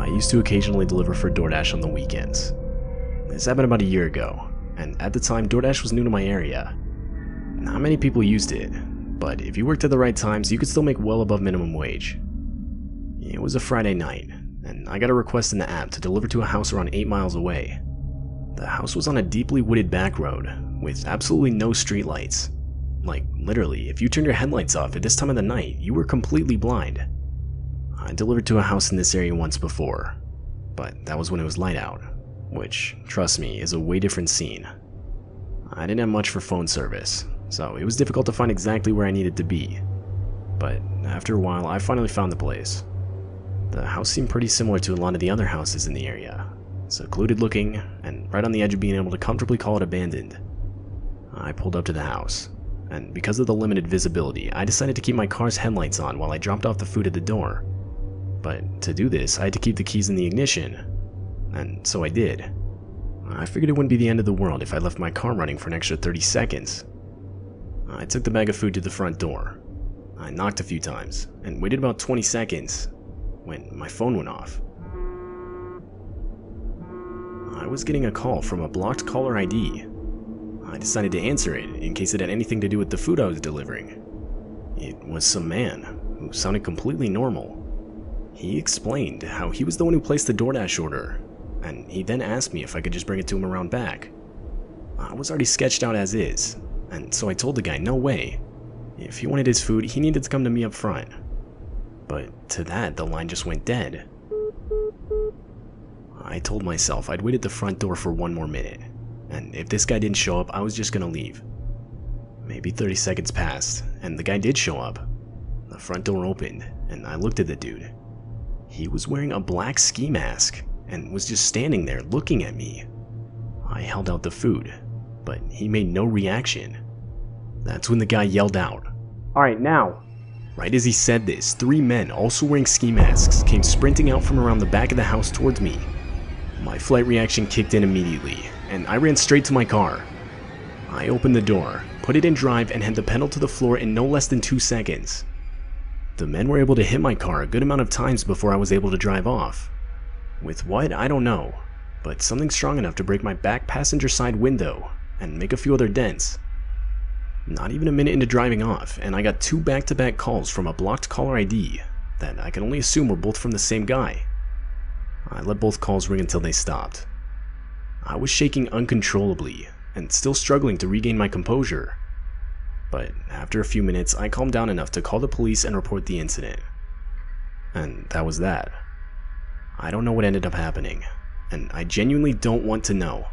I used to occasionally deliver for DoorDash on the weekends. This happened about a year ago, and at the time DoorDash was new to my area. Not many people used it, but if you worked at the right times, you could still make well above minimum wage. It was a Friday night, and I got a request in the app to deliver to a house around 8 miles away. The house was on a deeply wooded back road, with absolutely no streetlights. Like, literally, if you turned your headlights off at this time of the night, you were completely blind. I delivered to a house in this area once before, but that was when it was light out, which, trust me, is a way different scene. I didn't have much for phone service, so it was difficult to find exactly where I needed to be. But after a while, I finally found the place. The house seemed pretty similar to a lot of the other houses in the area, secluded looking, and right on the edge of being able to comfortably call it abandoned. I pulled up to the house, and because of the limited visibility, I decided to keep my car's headlights on while I dropped off the food at the door. But to do this, I had to keep the keys in the ignition, and so I did. I figured it wouldn't be the end of the world if I left my car running for an extra 30 seconds. I took the bag of food to the front door. I knocked a few times, and waited about 20 seconds, when my phone went off. I was getting a call from a blocked caller ID. I decided to answer it in case it had anything to do with the food I was delivering. It was some man who sounded completely normal. He explained how he was the one who placed the DoorDash order, and he then asked me if I could just bring it to him around back. I was already sketched out as is, and so I told the guy no way. If he wanted his food, he needed to come to me up front. But to that, the line just went dead. I told myself I'd wait at the front door for one more minute, and if this guy didn't show up, I was just gonna leave. Maybe 30 seconds passed, and the guy did show up. The front door opened, and I looked at the dude. He was wearing a black ski mask, and was just standing there looking at me. I held out the food, but he made no reaction. That's when the guy yelled out, "Alright, now!" Right as he said this, 3 men, also wearing ski masks, came sprinting out from around the back of the house towards me. My flight reaction kicked in immediately, and I ran straight to my car. I opened the door, put it in drive, and had the pedal to the floor in no less than 2 seconds. The men were able to hit my car a good amount of times before I was able to drive off. With what, I don't know, but something strong enough to break my back passenger side window and make a few other dents. Not even a minute into driving off, and I got 2 back-to-back calls from a blocked caller ID that I can only assume were both from the same guy. I let both calls ring until they stopped. I was shaking uncontrollably and still struggling to regain my composure. But after a few minutes, I calmed down enough to call the police and report the incident. And that was that. I don't know what ended up happening, and I genuinely don't want to know.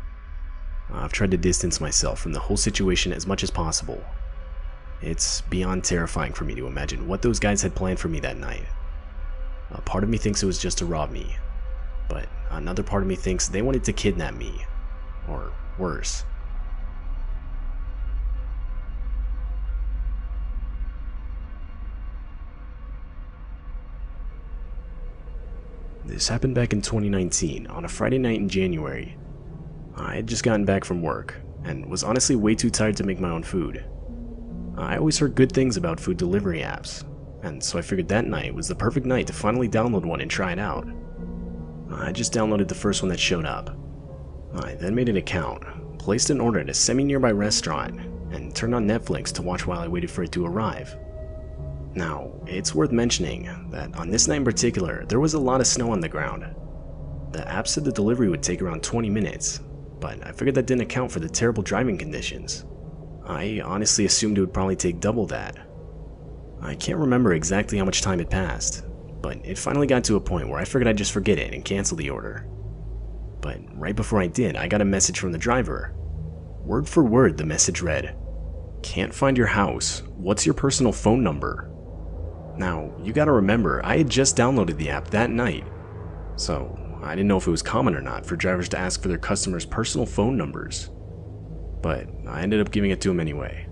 I've tried to distance myself from the whole situation as much as possible. It's beyond terrifying for me to imagine what those guys had planned for me that night. A part of me thinks it was just to rob me, but another part of me thinks they wanted to kidnap me, or worse. This happened back in 2019, on a Friday night in January. I had just gotten back from work, and was honestly way too tired to make my own food. I always heard good things about food delivery apps, and so I figured that night was the perfect night to finally download one and try it out. I just downloaded the first one that showed up. I then made an account, placed an order at a semi-nearby restaurant, and turned on Netflix to watch while I waited for it to arrive. Now, it's worth mentioning that on this night in particular, there was a lot of snow on the ground. The app said the delivery would take around 20 minutes, but I figured that didn't account for the terrible driving conditions. I honestly assumed it would probably take double that. I can't remember exactly how much time had passed, but it finally got to a point where I figured I'd just forget it and cancel the order. But right before I did, I got a message from the driver. Word for word, the message read, "Can't find your house. What's your personal phone number?" Now, you gotta remember, I had just downloaded the app that night, so I didn't know if it was common or not for drivers to ask for their customers' personal phone numbers. But I ended up giving it to him anyway.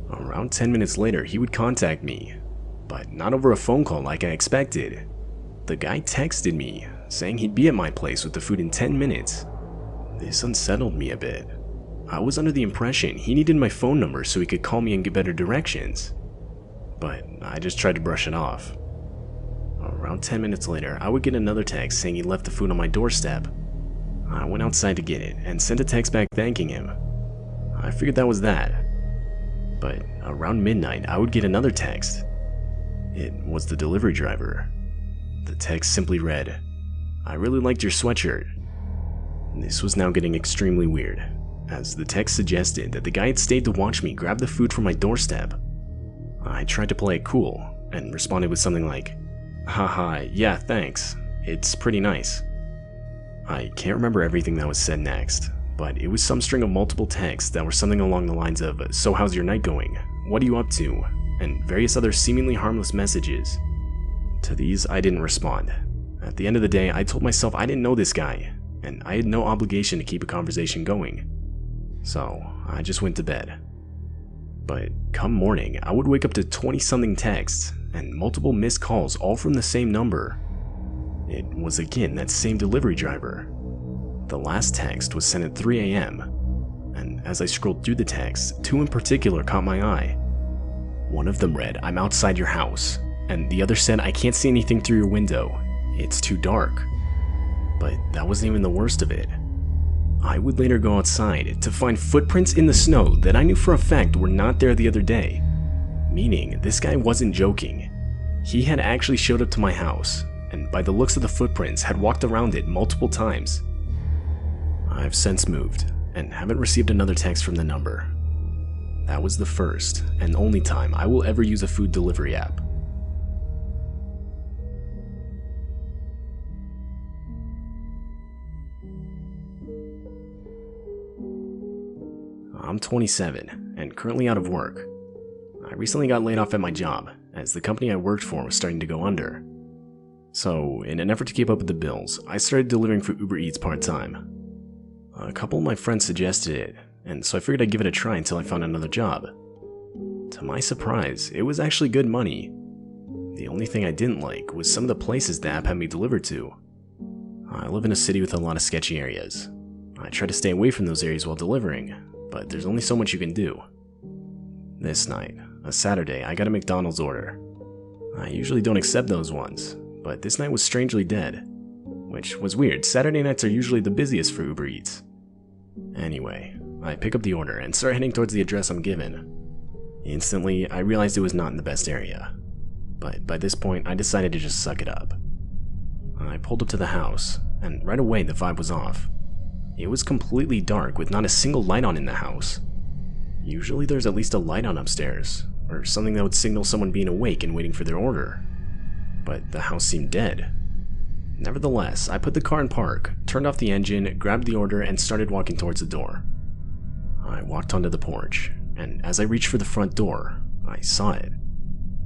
Around 10 minutes later, he would contact me, but not over a phone call like I expected. The guy texted me, saying he'd be at my place with the food in 10 minutes. This unsettled me a bit. I was under the impression he needed my phone number so he could call me and get better directions. But I just tried to brush it off. Around 10 minutes later, I would get another text saying he left the food on my doorstep. I went outside to get it and sent a text back thanking him. I figured that was that. But around midnight, I would get another text. It was the delivery driver. The text simply read, "I really liked your sweatshirt." This was now getting extremely weird, as the text suggested that the guy had stayed to watch me grab the food from my doorstep. I tried to play it cool, and responded with something like, "Haha, yeah, thanks. It's pretty nice." I can't remember everything that was said next, but it was some string of multiple texts that were something along the lines of, "So how's your night going? What are you up to?" and various other seemingly harmless messages. To these, I didn't respond. At the end of the day, I told myself I didn't know this guy, and I had no obligation to keep a conversation going. So, I just went to bed. But come morning, I would wake up to 20-something texts, and multiple missed calls all from the same number. It was again that same delivery driver. The last text was sent at 3 a.m., and as I scrolled through the texts, two in particular caught my eye. One of them read, "I'm outside your house," and the other said, "I can't see anything through your window. It's too dark." But that wasn't even the worst of it. I would later go outside to find footprints in the snow that I knew for a fact were not there the other day. Meaning, this guy wasn't joking. He had actually showed up to my house, and by the looks of the footprints had walked around it multiple times. I've since moved, and haven't received another text from the number. That was the first and only time I will ever use a food delivery app. I'm 27 and currently out of work. I recently got laid off at my job, as the company I worked for was starting to go under. So, in an effort to keep up with the bills, I started delivering for Uber Eats part-time. A couple of my friends suggested it, and so I figured I'd give it a try until I found another job. To my surprise, it was actually good money. The only thing I didn't like was some of the places the app had me delivered to. I live in a city with a lot of sketchy areas. I try to stay away from those areas while delivering, but there's only so much you can do. This night, a Saturday, I got a McDonald's order. I usually don't accept those ones, but this night was strangely dead, which was weird. Saturday nights are usually the busiest for Uber Eats. Anyway, I pick up the order and start heading towards the address I'm given. Instantly, I realized it was not in the best area, but by this point, I decided to just suck it up. I pulled up to the house, and right away the vibe was off. It was completely dark with not a single light on in the house. Usually there's at least a light on upstairs, or something that would signal someone being awake and waiting for their order. But the house seemed dead. Nevertheless, I put the car in park, turned off the engine, grabbed the order, and started walking towards the door. I walked onto the porch, and as I reached for the front door, I saw it.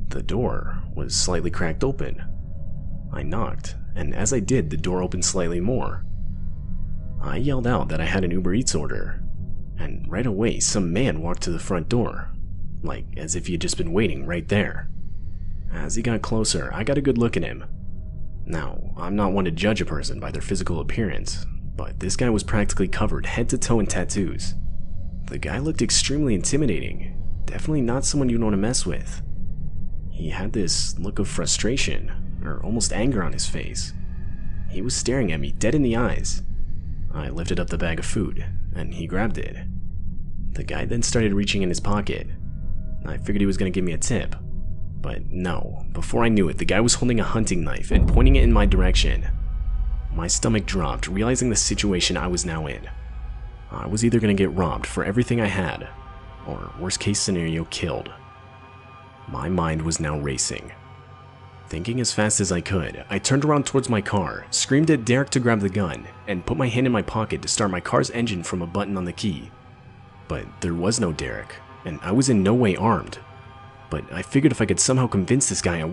The door was slightly cracked open. I knocked, and as I did, the door opened slightly more. I yelled out that I had an Uber Eats order, and right away some man walked to the front door, like as if he had just been waiting right there. As he got closer, I got a good look at him. Now, I'm not one to judge a person by their physical appearance, but this guy was practically covered head to toe in tattoos. The guy looked extremely intimidating, definitely not someone you'd want to mess with. He had this look of frustration, or almost anger on his face. He was staring at me dead in the eyes. I lifted up the bag of food, and he grabbed it. The guy then started reaching in his pocket. I figured he was going to give me a tip. But no, before I knew it, the guy was holding a hunting knife and pointing it in my direction. My stomach dropped, realizing the situation I was now in. I was either going to get robbed for everything I had, or worst case scenario, killed. My mind was now racing. Thinking as fast as I could, I turned around towards my car, screamed at Derek to grab the gun, and put my hand in my pocket to start my car's engine from a button on the key. But there was no Derek, and I was in no way armed. But I figured if I could somehow convince this guy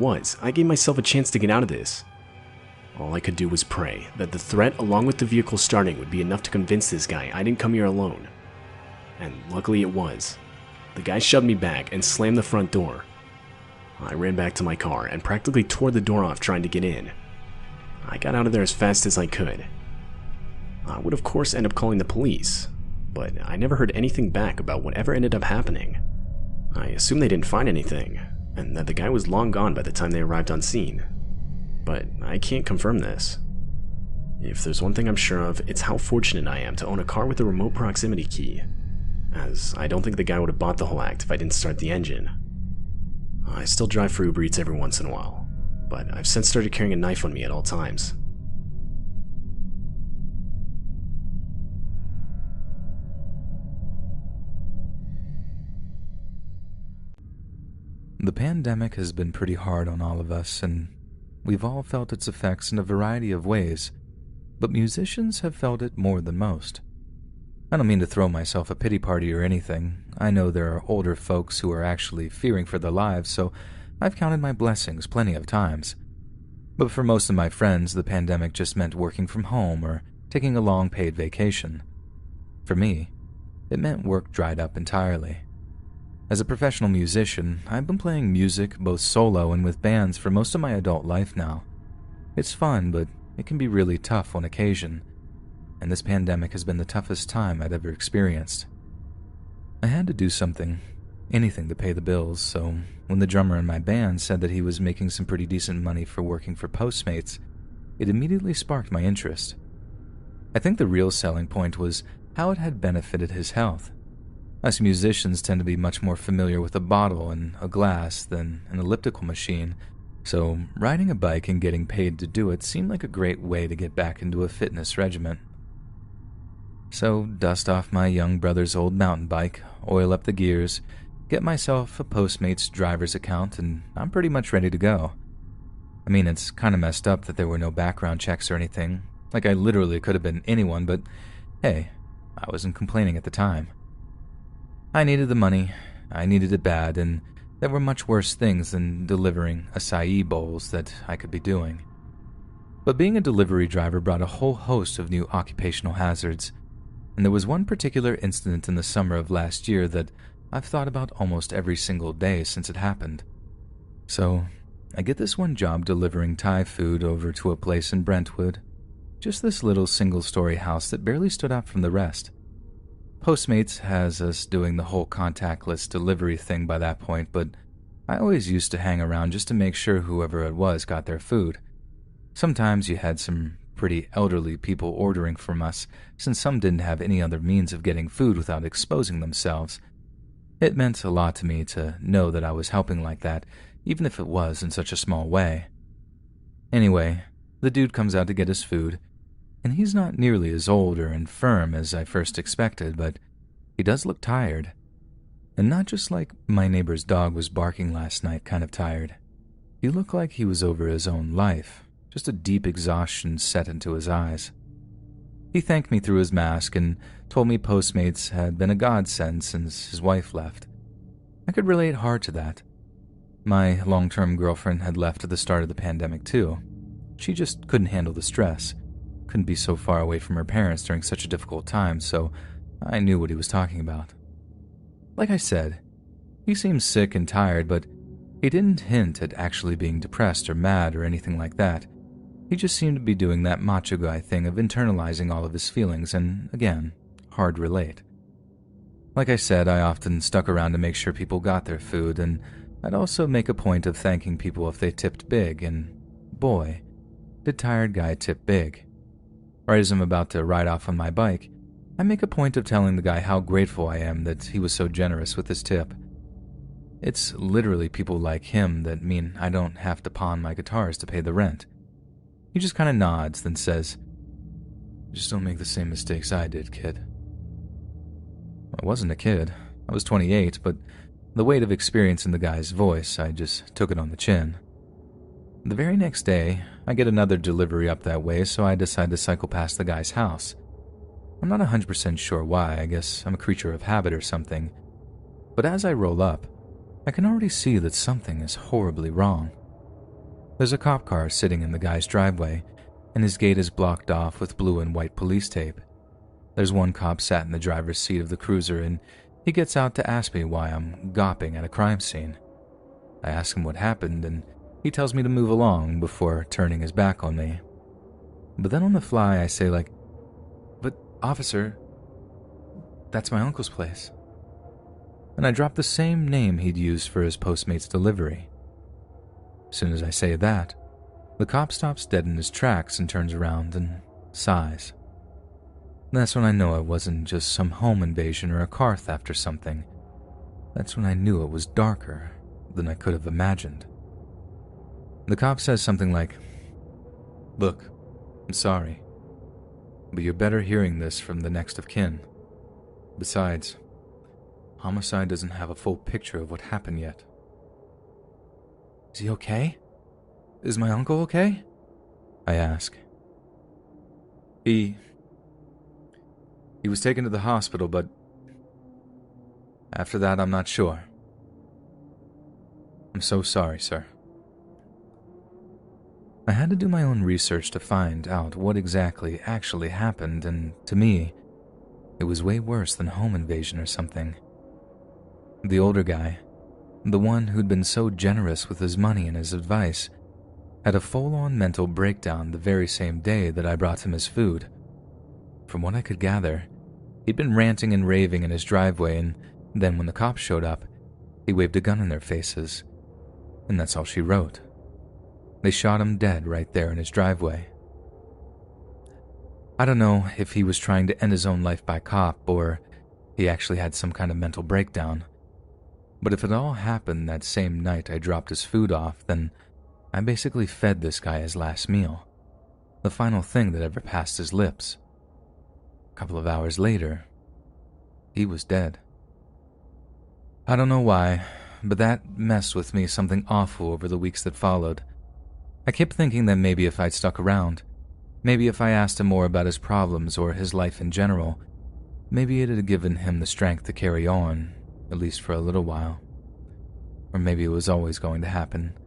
I gave myself a chance to get out of this. All I could do was pray that the threat along with the vehicle starting would be enough to convince this guy I didn't come here alone. And luckily it was. The guy shoved me back and slammed the front door. I ran back to my car and practically tore the door off trying to get in. I got out of there as fast as I could. I would of course end up calling the police, but I never heard anything back about whatever ended up happening. I assumed they didn't find anything, and that the guy was long gone by the time they arrived on scene. but I can't confirm this. If there's one thing I'm sure of, it's how fortunate I am to own a car with a remote proximity key, as I don't think the guy would have bought the whole act if I didn't start the engine. I still drive for Uber Eats every once in a while, but I've since started carrying a knife on me at all times. The pandemic has been pretty hard on all of us, and we've all felt its effects in a variety of ways, but musicians have felt it more than most. I don't mean to throw myself a pity party or anything. I know there are older folks who are actually fearing for their lives, so I've counted my blessings plenty of times. But for most of my friends, the pandemic just meant working from home or taking a long paid vacation. For me, it meant work dried up entirely. As a professional musician, I've been playing music both solo and with bands for most of my adult life now. It's fun, but it can be really tough on occasion, and this pandemic has been the toughest time I'd ever experienced. I had to do something, anything to pay the bills, so when the drummer in my band said that he was making some pretty decent money for working for Postmates, it immediately sparked my interest. I think the real selling point was how it had benefited his health. Us musicians tend to be much more familiar with a bottle and a glass than an elliptical machine, so riding a bike and getting paid to do it seemed like a great way to get back into a fitness regimen. So, dust off my young brother's old mountain bike, oil up the gears, get myself a Postmates driver's account, and I'm pretty much ready to go. I mean, it's kind of messed up that there were no background checks or anything. Like, I literally could have been anyone, but hey, I wasn't complaining at the time. I needed the money, I needed it bad, and there were much worse things than delivering acai bowls that I could be doing. But being a delivery driver brought a whole host of new occupational hazards, and there was one particular incident in the summer of last year that I've thought about almost every single day since it happened. So, I get this one job delivering Thai food over to a place in Brentwood, just this little single-story house that barely stood out from the rest. Postmates has us doing the whole contactless delivery thing by that point, but I always used to hang around just to make sure whoever it was got their food. Sometimes you had some pretty elderly people ordering from us, since some didn't have any other means of getting food without exposing themselves. It meant a lot to me to know that I was helping like that, even if it was in such a small way. Anyway, the dude comes out to get his food, and he's not nearly as old or infirm as I first expected, but he does look tired. And not just like my neighbor's dog was barking last night kind of tired. He looked like he was over his own life, just a deep exhaustion set into his eyes. He thanked me through his mask and told me Postmates had been a godsend since his wife left. I could relate hard to that. My long-term girlfriend had left at the start of the pandemic too. She just couldn't handle the stress. Couldn't be so far away from her parents during such a difficult time, so I knew what he was talking about. Like I said, he seemed sick and tired, but he didn't hint at actually being depressed or mad or anything like that. He just seemed to be doing that macho guy thing of internalizing all of his feelings, and again, hard relate. Like I said, I often stuck around to make sure people got their food, and I'd also make a point of thanking people if they tipped big, and boy, did tired guy tip big. Right as I'm about to ride off on my bike, I make a point of telling the guy how grateful I am that he was so generous with his tip. It's literally people like him that mean I don't have to pawn my guitars to pay the rent. He just kind of nods, then says, "Just don't make the same mistakes I did, kid." I wasn't a kid. I was 28, but the weight of experience in the guy's voice, I just took it on the chin. The very next day, I get another delivery up that way, so I decide to cycle past the guy's house. I'm not 100% sure why, I guess I'm a creature of habit or something. But as I roll up, I can already see that something is horribly wrong. There's a cop car sitting in the guy's driveway, and his gate is blocked off with blue and white police tape. There's one cop sat in the driver's seat of the cruiser, and he gets out to ask me why I'm gawping at a crime scene. I ask him what happened, and he tells me to move along before turning his back on me. But then on the fly, I say "But, officer, that's my uncle's place." And I drop the same name he'd used for his Postmates delivery. As soon as I say that, The cop stops dead in his tracks and turns around and sighs. That's when I know it wasn't just some home invasion or a car theft or something. That's when I knew it was darker than I could have imagined. The cop says something like, "Look, I'm sorry, but you're better hearing this from the next of kin. Besides, homicide doesn't have a full picture of what happened yet." "Is he okay? Is my uncle okay?" I ask. He was taken to the hospital, but after that I'm not sure. I'm so sorry, sir. I had to do my own research to find out what exactly actually happened, and to me, it was way worse than home invasion or something. The older guy, the one who'd been so generous with his money and his advice, had a full-on mental breakdown the very same day that I brought him his food. From what I could gather, he'd been ranting and raving in his driveway, and then when the cops showed up, he waved a gun in their faces, and that's all she wrote. They shot him dead right there in his driveway. I don't know if he was trying to end his own life by cop or he actually had some kind of mental breakdown, but if it all happened that same night I dropped his food off, then I basically fed this guy his last meal, the final thing that ever passed his lips. A couple of hours later, he was dead. I don't know why, but that messed with me something awful over the weeks that followed. I kept thinking that maybe if I'd stuck around, maybe if I asked him more about his problems or his life in general, maybe it had given him the strength to carry on, at least for a little while. Or maybe it was always going to happen.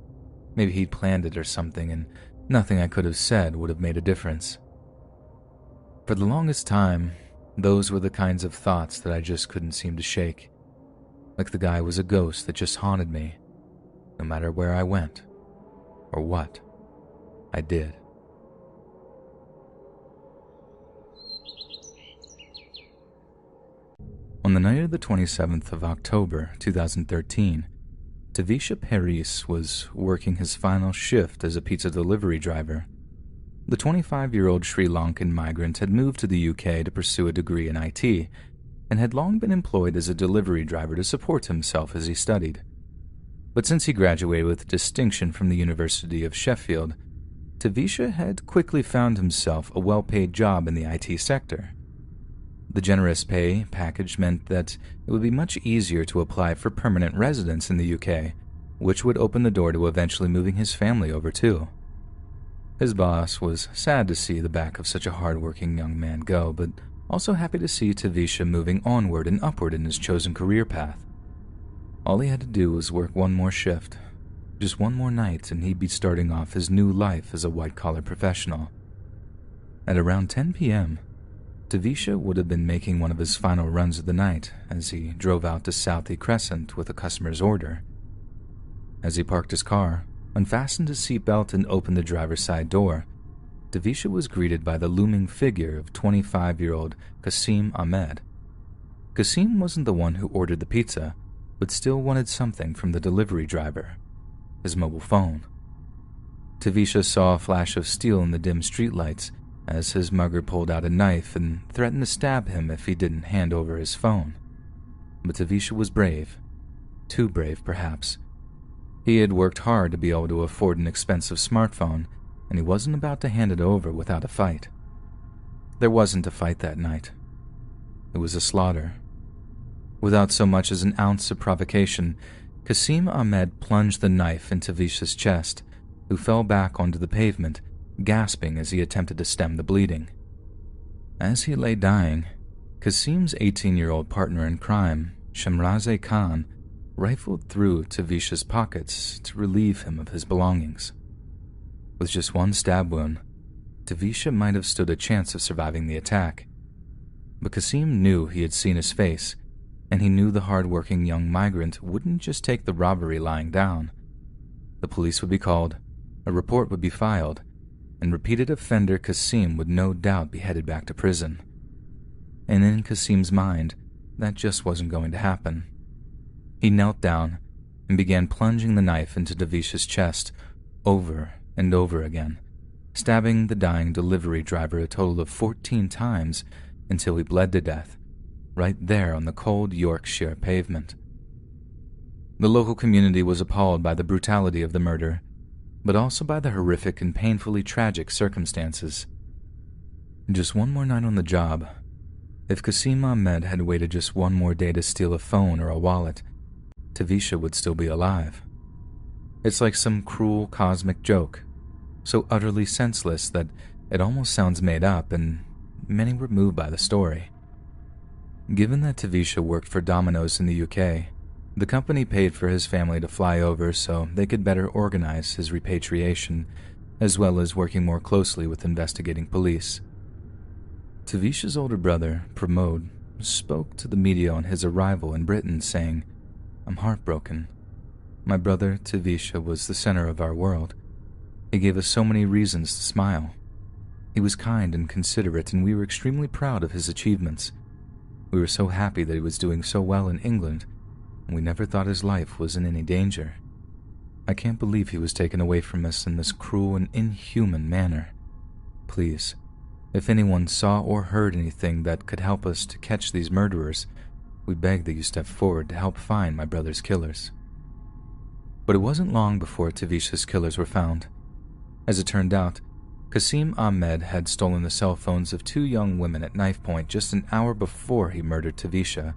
Maybe he'd planned it or something, and nothing I could have said would have made a difference. For the longest time, those were the kinds of thoughts that I just couldn't seem to shake. Like the guy was a ghost that just haunted me, no matter where I went, or what I did. On the night of the 27th of October, 2013, Tavisha Paris was working his final shift as a pizza delivery driver. The 25-year-old Sri Lankan migrant had moved to the UK to pursue a degree in IT and had long been employed as a delivery driver to support himself as he studied. But since he graduated with distinction from the University of Sheffield, Tavisha had quickly found himself a well-paid job in the IT sector. The generous pay package meant that it would be much easier to apply for permanent residence in the UK, which would open the door to eventually moving his family over too. His boss was sad to see the back of such a hard-working young man go, but also happy to see Tavisha moving onward and upward in his chosen career path. All he had to do was work one more shift, just one more night, and he'd be starting off his new life as a white-collar professional. At around 10 p.m., Tavisha would have been making one of his final runs of the night as he drove out to Southie Crescent with a customer's order. As he parked his car, unfastened his seatbelt, and opened the driver's side door, Tavisha was greeted by the looming figure of 25-year-old Qasim Ahmed. Qasim wasn't the one who ordered the pizza, but still wanted something from the delivery driver, his mobile phone. Tavisha saw a flash of steel in the dim streetlights as his mugger pulled out a knife and threatened to stab him if he didn't hand over his phone. But Tavisha was brave. Too brave, perhaps. He had worked hard to be able to afford an expensive smartphone, and he wasn't about to hand it over without a fight. There wasn't a fight that night. It was a slaughter. Without so much as an ounce of provocation, Qasim Ahmed plunged the knife into Tavisha's chest, who fell back onto the pavement, gasping as he attempted to stem the bleeding. As he lay dying, Qasim's 18-year-old partner in crime, Shamraze Khan, rifled through Tavisha's pockets to relieve him of his belongings. With just one stab wound, Tavisha might have stood a chance of surviving the attack. But Qasim knew he had seen his face, and he knew the hard-working young migrant wouldn't just take the robbery lying down. The police would be called, a report would be filed, and repeated offender Qasim would no doubt be headed back to prison. And in Qasim's mind, that just wasn't going to happen. He knelt down and began plunging the knife into Tavisha's chest, over and over again, stabbing the dying delivery driver a total of 14 times until he bled to death, right there on the cold Yorkshire pavement. The local community was appalled by the brutality of the murder, but also by the horrific and painfully tragic circumstances. Just one more night on the job. If Qasim Ahmed had waited just one more day to steal a phone or a wallet, Tavisha would still be alive. It's like some cruel cosmic joke, so utterly senseless that it almost sounds made up, and many were moved by the story. Given that Tavisha worked for Domino's in the UK, the company paid for his family to fly over so they could better organize his repatriation, as well as working more closely with investigating police. Tavisha's older brother, Pramod, spoke to the media on his arrival in Britain, saying, "I'm heartbroken. My brother, Tavisha, was the center of our world. He gave us so many reasons to smile. He was kind and considerate, and we were extremely proud of his achievements. We were so happy that he was doing so well in England, and we never thought his life was in any danger. I can't believe he was taken away from us in this cruel and inhuman manner. Please, if anyone saw or heard anything that could help us to catch these murderers, we beg that you step forward to help find my brother's killers." But it wasn't long before Tavisha's killers were found. As it turned out, Qasim Ahmed had stolen the cell phones of 2 young women at knife point just an hour before he murdered Tavisha,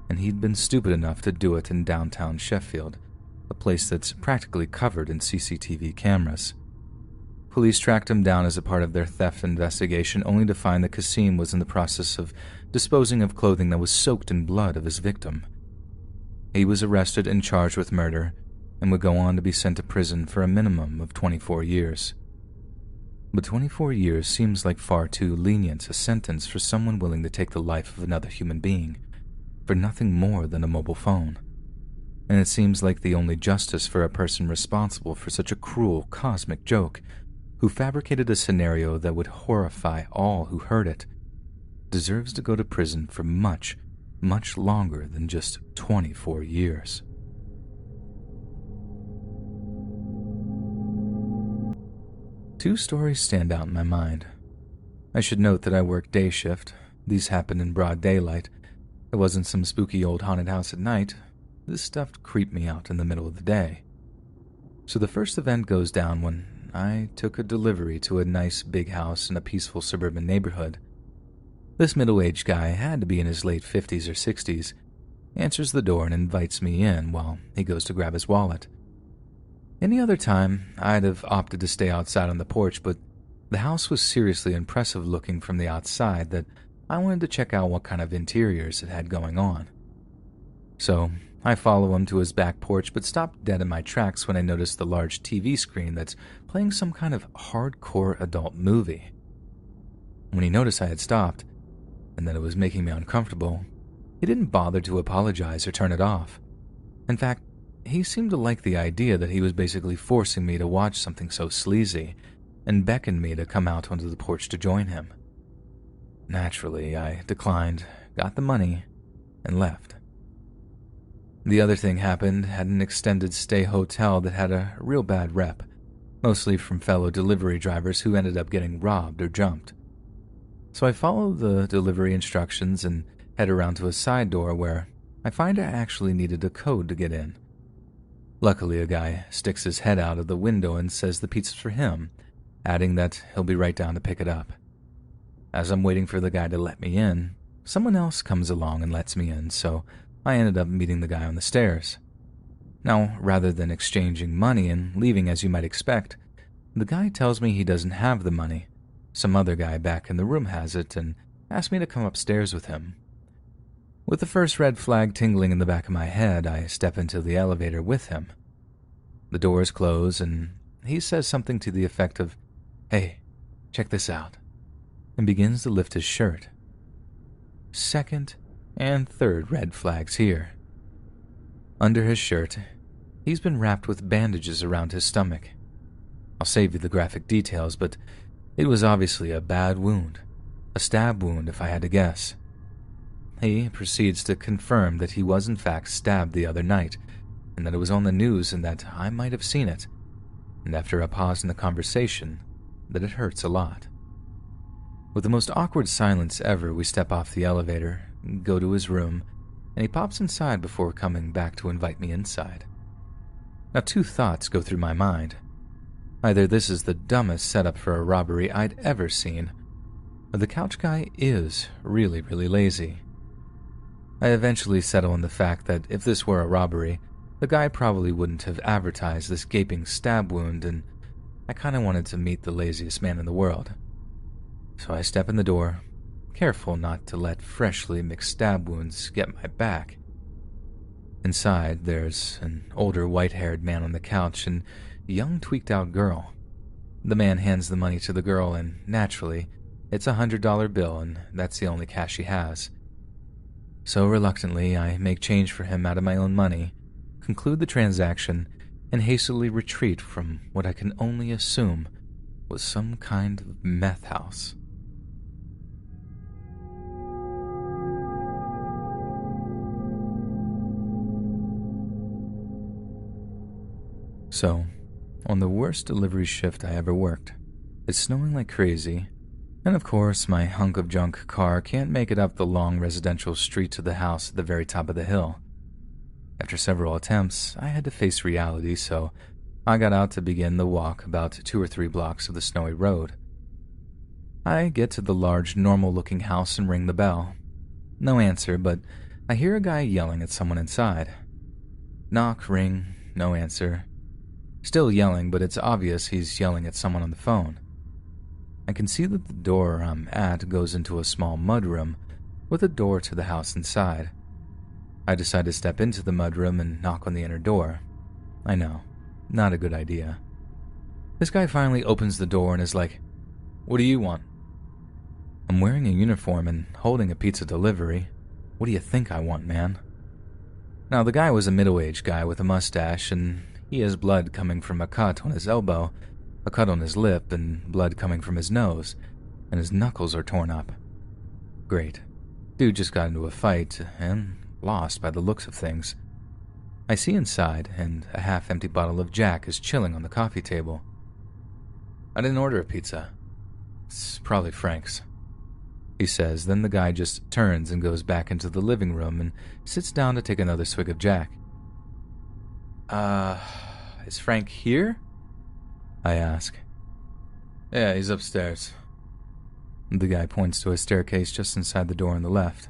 and he'd been stupid enough to do it in downtown Sheffield, a place that's practically covered in CCTV cameras. Police tracked him down as a part of their theft investigation, only to find that Qasim was in the process of disposing of clothing that was soaked in blood of his victim. He was arrested and charged with murder, and would go on to be sent to prison for a minimum of 24 years. But 24 years seems like far too lenient a sentence for someone willing to take the life of another human being for nothing more than a mobile phone. And it seems like the only justice for a person responsible for such a cruel cosmic joke, who fabricated a scenario that would horrify all who heard it, deserves to go to prison for much, much longer than just 24 years. Two stories stand out in my mind. I should note that I work day shift. These happen in broad daylight. It wasn't some spooky old haunted house at night. This stuff creeped me out in the middle of the day. So the first event goes down when I took a delivery to a nice big house in a peaceful suburban neighborhood. This middle-aged guy had to be in his late 50s or 60s, answers the door and invites me in while he goes to grab his wallet. Any other time, I'd have opted to stay outside on the porch, but the house was seriously impressive looking from the outside that I wanted to check out what kind of interiors it had going on. So I follow him to his back porch, but stopped dead in my tracks when I noticed the large TV screen that's playing some kind of hardcore adult movie. When he noticed I had stopped, and that it was making me uncomfortable, he didn't bother to apologize or turn it off. In fact, he seemed to like the idea that he was basically forcing me to watch something so sleazy, and beckoned me to come out onto the porch to join him. Naturally, I declined, got the money, and left. The other thing happened at an extended stay hotel that had a real bad rep, mostly from fellow delivery drivers who ended up getting robbed or jumped. So I follow the delivery instructions and head around to a side door where I find I actually needed a code to get in. Luckily, a guy sticks his head out of the window and says the pizza's for him, adding that he'll be right down to pick it up. As I'm waiting for the guy to let me in, someone else comes along and lets me in, so I ended up meeting the guy on the stairs. Now, rather than exchanging money and leaving as you might expect, the guy tells me he doesn't have the money. Some other guy back in the room has it and asked me to come upstairs with him. With the first red flag tingling in the back of my head, I step into the elevator with him. The doors close and he says something to the effect of, "Hey, check this out," and begins to lift his shirt. Second and third red flags here. Under his shirt, he's been wrapped with bandages around his stomach. I'll save you the graphic details, but it was obviously a bad wound, a stab wound if I had to guess. He proceeds to confirm that he was in fact stabbed the other night, and that it was on the news and that I might have seen it. and after a pause in the conversation, that it hurts a lot. With the most awkward silence ever, we step off the elevator, go to his room, and he pops inside before coming back to invite me inside. Now, two thoughts go through my mind. Either this is the dumbest setup for a robbery I'd ever seen, or the couch guy is really, really lazy. I eventually settle on the fact that if this were a robbery, the guy probably wouldn't have advertised this gaping stab wound, and I kinda wanted to meet the laziest man in the world. So I step in the door, careful not to let freshly mixed stab wounds get my back. Inside, there's an older white-haired man on the couch and a young tweaked-out girl. The man hands the money to the girl, and naturally, it's a $100 bill, and that's the only cash he has. So reluctantly, I make change for him out of my own money, conclude the transaction, and hastily retreat from what I can only assume was some kind of meth house. So, on the worst delivery shift I ever worked, it's snowing like crazy, and of course my hunk of junk car can't make it up the long residential street to the house at the very top of the hill. After several attempts, I had to face reality, so I got out to begin the walk about 2 or 3 blocks of the snowy road. I get to the large, normal-looking house and ring the bell. No answer, but I hear a guy yelling at someone inside. Knock, ring, no answer. Still yelling, but it's obvious he's yelling at someone on the phone. I can see that the door I'm at goes into a small mudroom with a door to the house inside. I decide to step into the mudroom and knock on the inner door. I know, not a good idea. This guy finally opens the door and is like, "What do you want?" I'm wearing a uniform and holding a pizza delivery. What do you think I want, man? Now, the guy was a middle-aged guy with a mustache, and he has blood coming from a cut on his elbow, a cut on his lip, and blood coming from his nose, and his knuckles are torn up. Great. Dude just got into a fight, and lost by the looks of things. I see inside, and a half-empty bottle of Jack is chilling on the coffee table. "I didn't order a pizza. It's probably Frank's," he says. Then the guy just turns and goes back into the living room and sits down to take another swig of Jack. Is Frank here?" I ask. "Yeah, he's upstairs." The guy points to a staircase just inside the door on the left.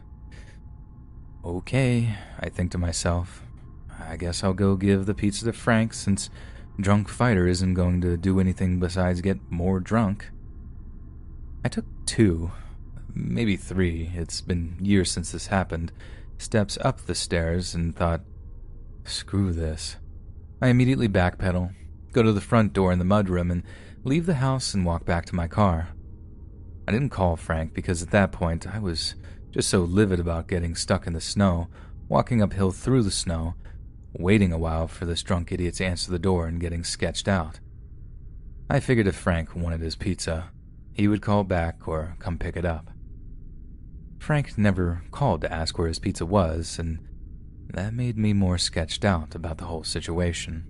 Okay, I think to myself. I guess I'll go give the pizza to Frank since drunk fighter isn't going to do anything besides get more drunk. I took 2, maybe 3, it's been years since this happened, steps up the stairs and thought, screw this. I immediately backpedal, go to the front door in the mudroom, and leave the house and walk back to my car. I didn't call Frank because at that point I was just so livid about getting stuck in the snow, walking uphill through the snow, waiting a while for this drunk idiot to answer the door and getting sketched out. I figured if Frank wanted his pizza, he would call back or come pick it up. Frank never called to ask where his pizza was, and that made me more sketched out about the whole situation.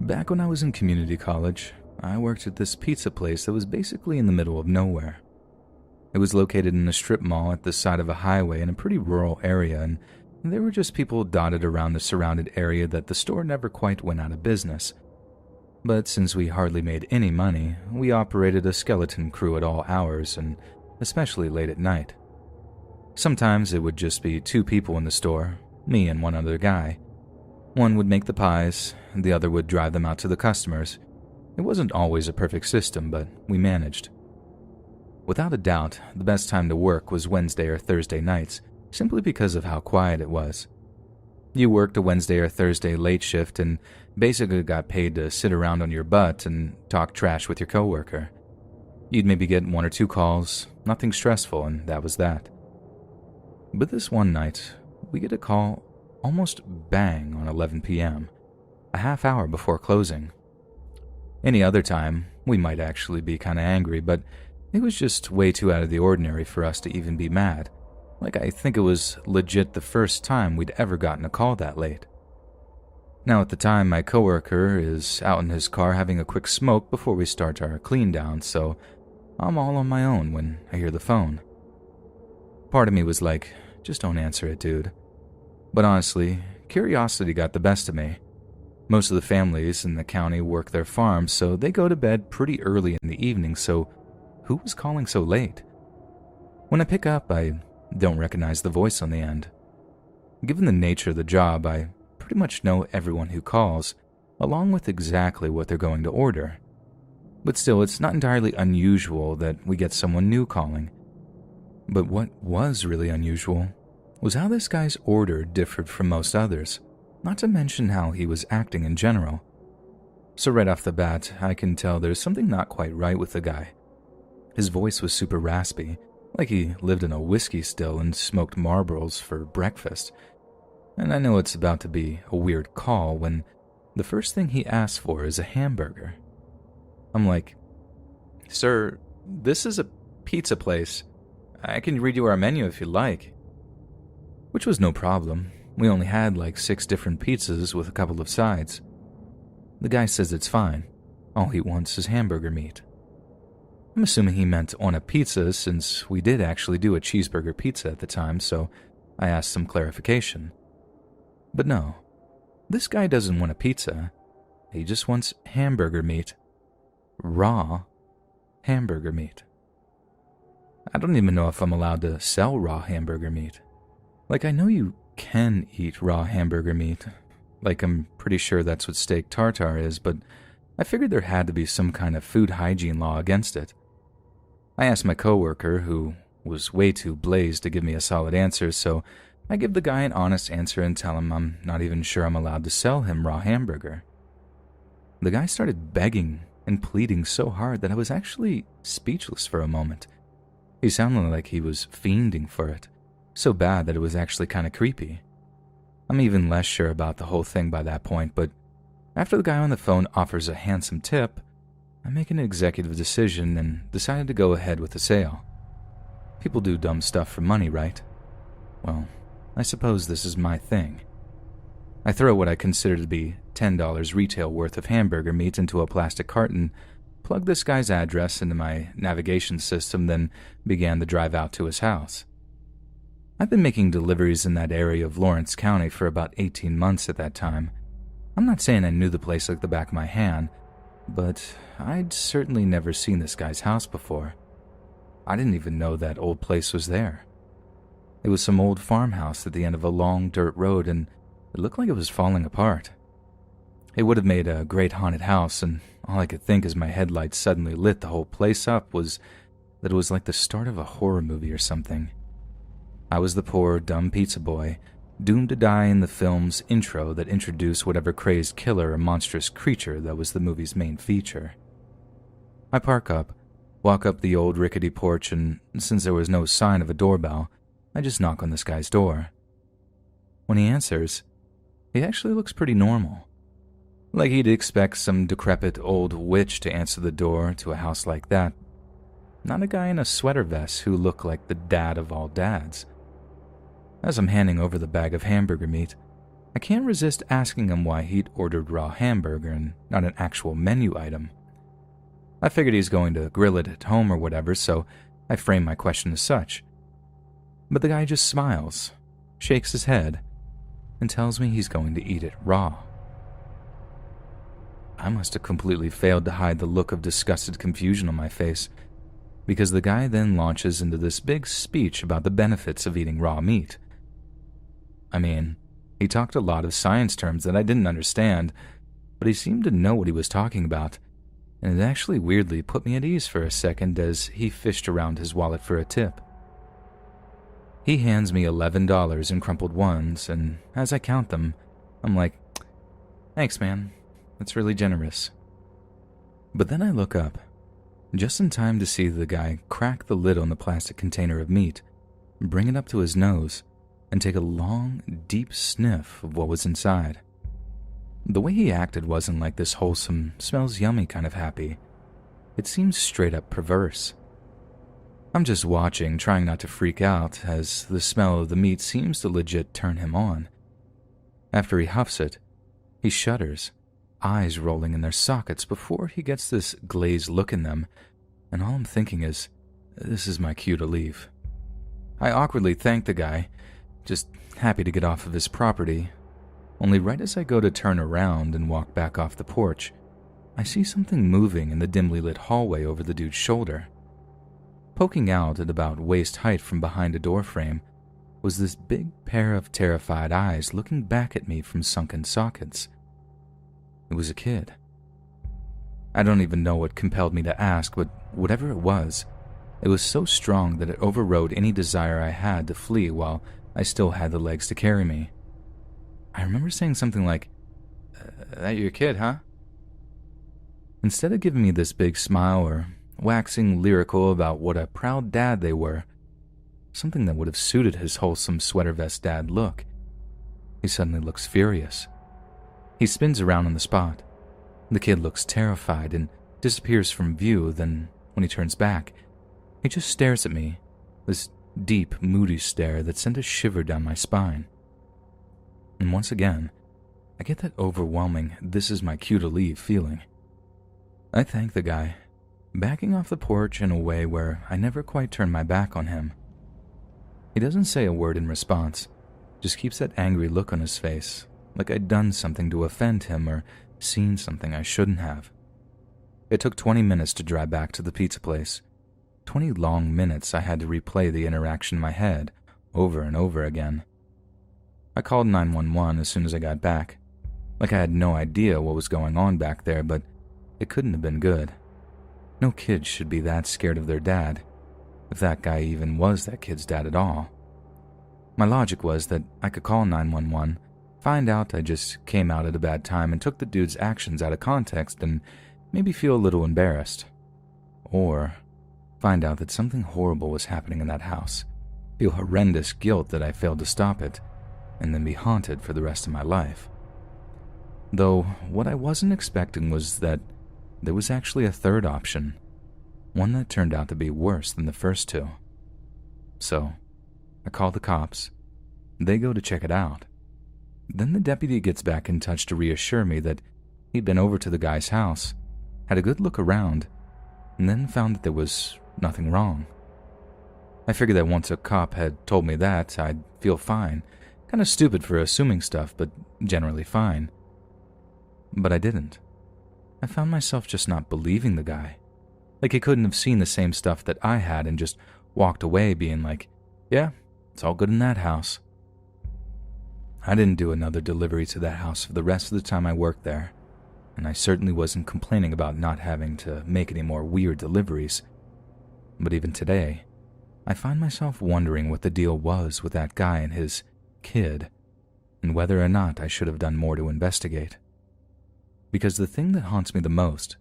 Back when I was in community college, I worked at this pizza place that was basically in the middle of nowhere. It was located in a strip mall at the side of a highway in a pretty rural area, and there were just people dotted around the surrounded area that the store never quite went out of business. But since we hardly made any money, we operated a skeleton crew at all hours, and especially late at night. Sometimes it would just be 2 people in the store, me and one other guy. One would make the pies, and the other would drive them out to the customers. It wasn't always a perfect system, but we managed. Without a doubt, the best time to work was Wednesday or Thursday nights, simply because of how quiet it was. You worked a Wednesday or Thursday late shift and basically got paid to sit around on your butt and talk trash with your coworker. You'd maybe get 1 or 2 calls, nothing stressful, and that was that. But this one night, we get a call almost bang on 11 p.m., a half hour before closing. Any other time, we might actually be kinda angry, but it was just way too out of the ordinary for us to even be mad, Like I think it was legit the first time we'd ever gotten a call that late. Now at the time, my coworker is out in his car having a quick smoke before we start our clean down, so I'm all on my own when I hear the phone. Part of me was like, just don't answer it, dude. But honestly, curiosity got the best of me. Most of the families in the county work their farms, so they go to bed pretty early in the evening, so who was calling so late? When I pick up, I don't recognize the voice on the end. Given the nature of the job, I pretty much know everyone who calls, along with exactly what they're going to order. But still, it's not entirely unusual that we get someone new calling. But what was really unusual was how this guy's order differed from most others, not to mention how he was acting in general. So right off the bat, I can tell there's something not quite right with the guy. His voice was super raspy, like he lived in a whiskey still and smoked Marlboros for breakfast. And I know it's about to be a weird call when the first thing he asks for is a hamburger. I'm like, "Sir, this is a pizza place. I can read you our menu if you like." Which was no problem. We only had like 6 different pizzas with a couple of sides. The guy says it's fine. All he wants is hamburger meat. I'm assuming he meant on a pizza since we did actually do a cheeseburger pizza at the time, so I asked some clarification. But no, this guy doesn't want a pizza. He just wants hamburger meat. Raw hamburger meat. I don't even know if I'm allowed to sell raw hamburger meat. Like, I know you can eat raw hamburger meat. Like, I'm pretty sure that's what steak tartare is, but I figured there had to be some kind of food hygiene law against it. I asked my coworker, who was way too blazed to give me a solid answer, so I give the guy an honest answer and tell him I'm not even sure I'm allowed to sell him raw hamburger. The guy started begging and pleading so hard that I was actually speechless for a moment. He sounded like he was fiending for it, so bad that it was actually kind of creepy. I'm even less sure about the whole thing by that point, but after the guy on the phone offers a handsome tip, I make an executive decision and decided to go ahead with the sale. People do dumb stuff for money, right? Well, I suppose this is my thing. I throw what I consider to be $10 retail worth of hamburger meat into a plastic carton, plug this guy's address into my navigation system, then began the drive out to his house. I've been making deliveries in that area of Lawrence County for about 18 months at that time. I'm not saying I knew the place like the back of my hand, but I'd certainly never seen this guy's house before. I didn't even know that old place was there. It was some old farmhouse at the end of a long dirt road, and it looked like it was falling apart. It would have made a great haunted house, and all I could think as my headlights suddenly lit the whole place up was that it was like the start of a horror movie or something. I was the poor, dumb pizza boy, doomed to die in the film's intro that introduced whatever crazed killer or monstrous creature that was the movie's main feature. I park up, walk up the old rickety porch, and since there was no sign of a doorbell, I just knock on this guy's door. When he answers, he actually looks pretty normal. Like he'd expect some decrepit old witch to answer the door to a house like that. Not a guy in a sweater vest who looked like the dad of all dads. As I'm handing over the bag of hamburger meat, I can't resist asking him why he'd ordered raw hamburger and not an actual menu item. I figured he's going to grill it at home or whatever, so I frame my question as such. But the guy just smiles, shakes his head, and tells me he's going to eat it raw. I must have completely failed to hide the look of disgusted confusion on my face, because the guy then launches into this big speech about the benefits of eating raw meat. I mean, he talked a lot of science terms that I didn't understand, but he seemed to know what he was talking about, and it actually weirdly put me at ease for a second as he fished around his wallet for a tip. He hands me $11 in crumpled ones, and as I count them, I'm like, "Thanks, man. That's really generous." But then I look up, just in time to see the guy crack the lid on the plastic container of meat, bring it up to his nose, and take a long, deep sniff of what was inside. The way he acted wasn't like this wholesome, smells yummy kind of happy. It seemed straight up perverse. I'm just watching, trying not to freak out, as the smell of the meat seems to legit turn him on. After he huffs it, he shudders, eyes rolling in their sockets before he gets this glazed look in them, and all I'm thinking is, this is my cue to leave. I awkwardly thank the guy, just happy to get off of his property, only right as I go to turn around and walk back off the porch, I see something moving in the dimly lit hallway over the dude's shoulder. Poking out at about waist height from behind a doorframe was this big pair of terrified eyes looking back at me from sunken sockets. It was a kid. I don't even know what compelled me to ask, but whatever it was so strong that it overrode any desire I had to flee while I still had the legs to carry me. I remember saying something like, "That your kid, huh?" Instead of giving me this big smile or waxing lyrical about what a proud dad they were, something that would have suited his wholesome sweater vest dad look, he suddenly looks furious. He spins around on the spot. The kid looks terrified and disappears from view. Then, when he turns back, he just stares at me, this deep, moody stare that sent a shiver down my spine. And once again, I get that overwhelming "this is my cue to leave" feeling. I thank the guy, backing off the porch in a way where I never quite turn my back on him. He doesn't say a word in response, just keeps that angry look on his face, like I'd done something to offend him or seen something I shouldn't have. It took 20 minutes to drive back to the pizza place. 20 long minutes I had to replay the interaction in my head over and over again. I called 911 as soon as I got back, like I had no idea what was going on back there, but it couldn't have been good. No kid should be that scared of their dad, if that guy even was that kid's dad at all. My logic was that I could call 911, find out I just came out at a bad time and took the dude's actions out of context and maybe feel a little embarrassed. Or find out that something horrible was happening in that house, feel horrendous guilt that I failed to stop it, and then be haunted for the rest of my life. Though what I wasn't expecting was that there was actually a third option, one that turned out to be worse than the first two. So, I call the cops. They go to check it out. Then the deputy gets back in touch to reassure me that he'd been over to the guy's house, had a good look around, and then found that there was nothing wrong. I figured that once a cop had told me that, I'd feel fine. Kind of stupid for assuming stuff, but generally fine. But I didn't. I found myself just not believing the guy. Like he couldn't have seen the same stuff that I had and just walked away being like, "Yeah, it's all good in that house." I didn't do another delivery to that house for the rest of the time I worked there, and I certainly wasn't complaining about not having to make any more weird deliveries. But even today, I find myself wondering what the deal was with that guy and his kid, and whether or not I should have done more to investigate. Because the thing that haunts me the most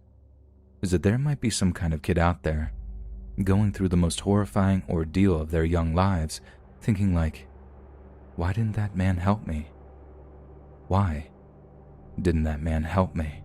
is that there might be some kind of kid out there going through the most horrifying ordeal of their young lives, thinking like, why didn't that man help me? Why didn't that man help me?